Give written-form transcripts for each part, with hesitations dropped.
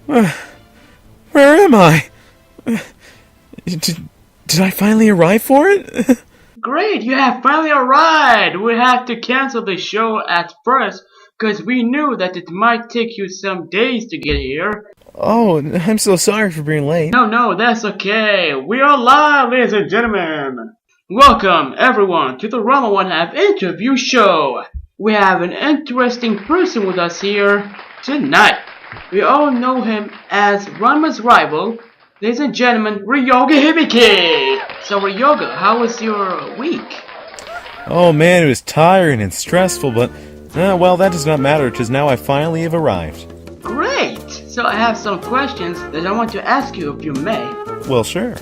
Where am I? Did I finally arrive for it? Great, you have finally arrived! We had to cancel the show at first because we knew that it might take you some days to get here. Oh, I'm so sorry for being late. No, that's okay. We are live, ladies and gentlemen. Welcome, everyone, to the Ranma1 interview show. We have an interesting person with us here tonight. We all know him as Ranma's rival, ladies and gentlemen, Ryoga Hibiki. So Ryoga, how was your week? Oh man, it was tiring and stressful, but, well, that does not matter, because now I finally have arrived. Great! So I have some questions that I want to ask you if you may. Well, sure.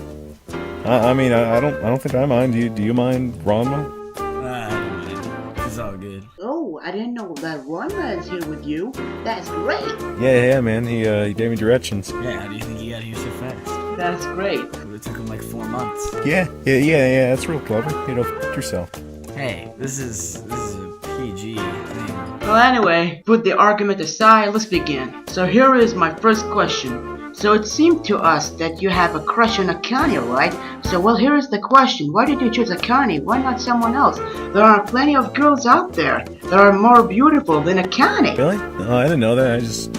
I don't think I mind. Do you mind, Ranma? I don't mind. It's all good. Oh, I didn't know that Ranma is here with you. That's great. Yeah, man. He gave me directions. Yeah, how do you think he got here so fast? That's great. It would have took him like 4 months. Yeah. That's real clever. F yourself. Hey, this is a PG thing. Well, anyway, put the argument aside, let's begin. So here is my first question. So it seemed to us that you have a crush on Akane, right? So well, here is the question. Why did you choose Akane? Why not someone else? There are plenty of girls out there that are more beautiful than Akane. Really? Oh, I didn't know that. I just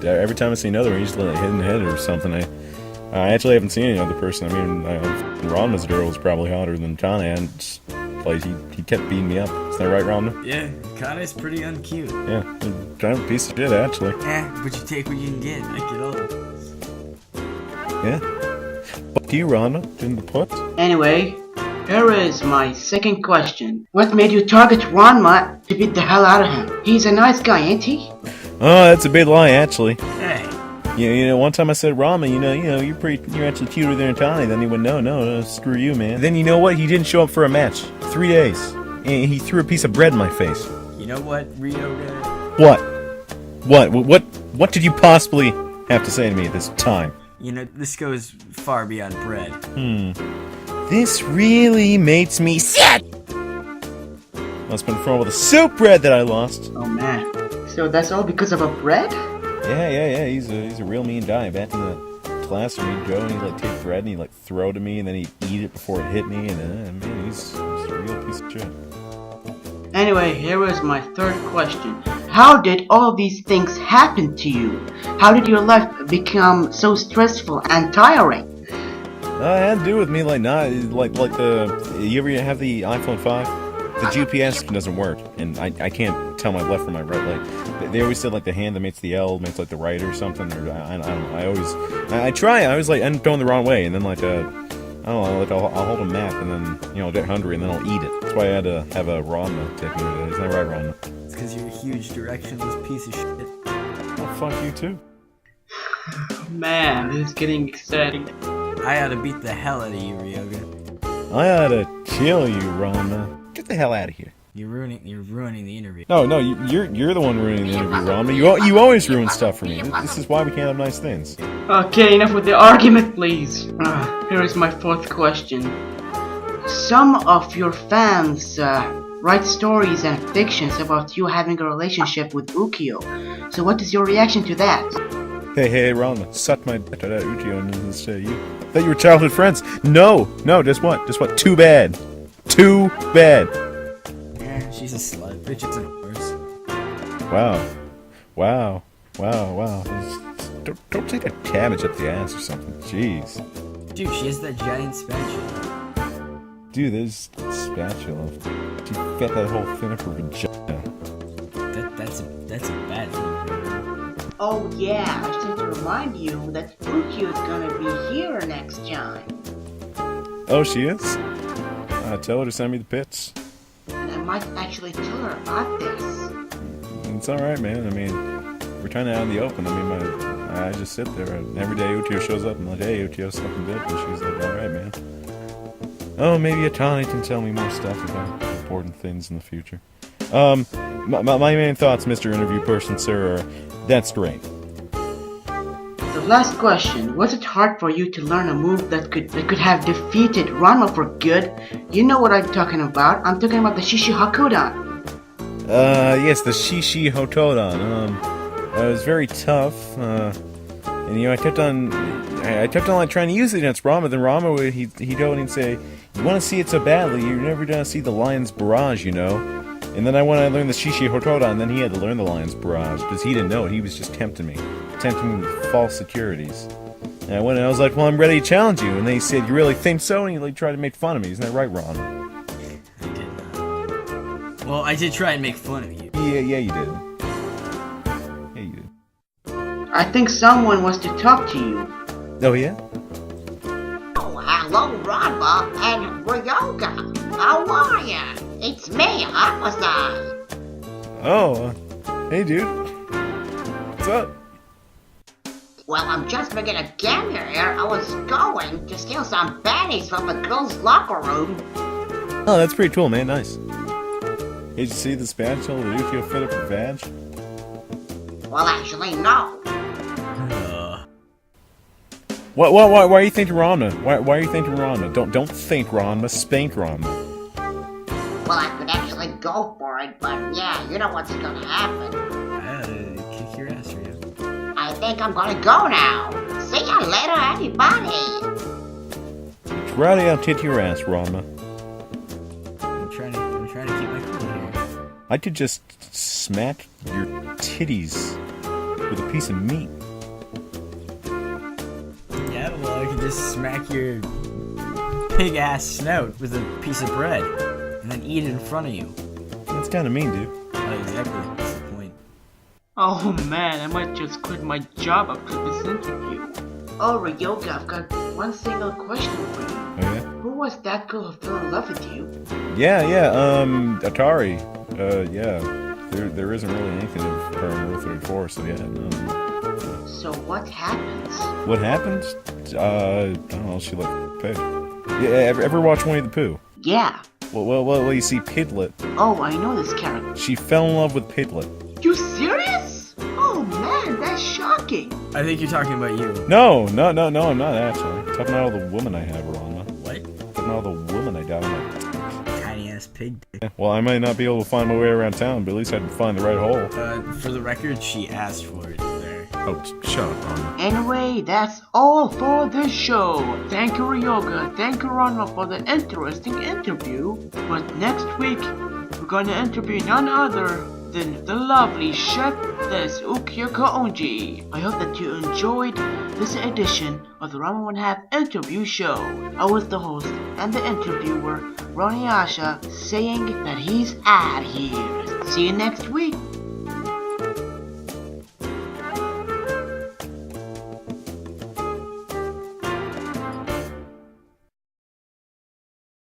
every time I see another one, you just like hidden head or something. I actually haven't seen any other person. I mean, Ranma's girl was probably hotter than Akane, and he kept beating me up. Is that right, Ranma? Yeah, Kane's pretty uncute. Yeah, kind of a piece of shit, actually. Yeah, but you take what you can get. I get all. Yeah. Fuck you, Ranma. In the put. Anyway, here is my second question. What made you target Ranma to beat the hell out of him? He's a nice guy, ain't he? Oh, that's a big lie, actually. Hey. You know, one time I said, Ranma, you're actually cuter than Akane. Then he went, no, screw you, man. Then you know what? He didn't show up for a match. 3 days. And he threw a piece of bread in my face. You know what, Ryoga? What did you possibly have to say to me at this time? You know, this goes far beyond bread. This really makes me sick! Must have been from all the soup bread that I lost. Oh man. So that's all because of a bread? Yeah. He's a real mean guy. Back in the classroom, he'd go and he'd take bread and he'd throw it to me, and then he'd eat it before it hit me, and man, he's a real piece of shit. Anyway, here is my third question. How did all these things happen to you? How did your life become so stressful and tiring? It had to do with me, you ever have the iPhone 5? The GPS doesn't work, and I can't tell my left from my right. They always said the hand that makes the L makes the right or something, or I don't know. I try. I always end up going the wrong way, and then I don't know. I'll hold a map, and then I'll get hungry, and then I'll eat it. That's why I had to have a Ranma take me today. Isn't that right, Ranma? It's because you're a huge directionless piece of shit. Oh, fuck you too. Man, this is getting exciting. I ought to beat the hell out of you, Ryoga. I ought to kill you, Ranma. Get the hell out of here. You're ruining the interview. No, you're the one ruining the interview, Ranma. You always ruin stuff for me. This is why we can't have nice things. Okay, enough with the argument, please. Here is my fourth question. Some of your fans write stories and fictions about you having a relationship with Ukyo. So what is your reaction to that? Hey, Ranma, suck my dick to that Ukyo and then say you. I thought you were childhood friends. No, just what? Too bad. Too bad. Yeah, she's a slut. Bitches and whores. Wow. Don't take a cabbage up the ass or something. Jeez. Dude, she has that giant spatula. Dude, this spatula. She fed that whole thing up her vagina. That's a bad thing. Oh yeah, I just need to remind you that Ukyo is gonna be here next time. Oh, she is? Tell her to send me the pits. And I might actually tell her about this. It's alright, man. I mean, we're kind of out in the open. I just sit there. And every day Utio shows up. I'm like, hey, Utio, something good. And she's like, alright, man. Oh, maybe Atani can tell me more stuff about important things in the future. My main thoughts, Mr. Interview Person, sir, are that's great. The last question. Was it hard for you to learn a move that could have defeated Ranma for good? You know what I'm talking about. I'm talking about the Shishi Hakudan. Yes, the Shishi Hotodan. it was very tough. And I kept on like trying to use it against Ranma. Then Ranma would he'd go and he'd say, "You want to see it so badly? You're never gonna see the Lion's Barrage, you know." And then I learned the Shishi Hotoda, and then he had to learn the Lion's Barrage because he didn't know it. He was just tempting me with false securities. And I went and I was like, "Well, I'm ready to challenge you." And then he said, "You really think so?" And he like tried to make fun of me. Isn't that right, Ron? I did not. Well, I did try and make fun of you. Yeah, you did. Yeah, you did. I think someone wants to talk to you. Oh yeah. Oh, hello, Ranma and Ryoga. How are ya? It's me, Happosai. Oh, hey, dude. What's up? Well, I'm just making a cameo here. I was going to steal some panties from the girls' locker room. Oh, that's pretty cool, man. Nice. Hey, did you see this badge? Did you feel fit up for badge? Well, actually, no. Why are you thinking Ranma? Why are you thinking Ranma? Don't think Ranma, spank Ranma. Well, I could actually go for it, but yeah, you know what's gonna happen. Kick your ass, Ryo. I think I'm gonna go now. See ya later, everybody. Rowdy, I'll kick your ass, Ranma. I'm trying to keep my cool here. I could just smack your titties with a piece of meat. Yeah, well, I could just smack your pig-ass snout with a piece of bread, and then eat it in front of you. That's kind of mean, dude. Oh, exactly. That's the point. Oh man, I might just quit my job after this interview. Oh, Ryoga, I've got one single question for you. Oh yeah? Who was that girl who fell in love with you? Yeah, Atari. Yeah. There isn't really anything of her in Rule 34, so yeah, no. So what happens? What happened? I don't know, she like pig. Yeah, ever watch Winnie the Pooh? Yeah. Well, you see Piglet. Oh, I know this character. She fell in love with Piglet. You serious? Oh man, that's shocking. I think you're talking about you. No, I'm not actually. I'm talking about all the women I have, Ranma. What? I'm talking about all the women I got. Tiny-ass pig dick. Yeah, well, I might not be able to find my way around town, but at least I can find the right hole. For the record, she asked for it there. Oh, shut up, Ranma. Anyway, that's all for this show. Thank you, Ryoga. Thank you, Ranma, for the interesting interview. But next week, we're gonna interview none other than the lovely Chefess Ukiyoka Onji. I hope that you enjoyed this edition of the Ranma1 interview show. I was the host and the interviewer, Ranuyasha, saying that he's out here. See you next week.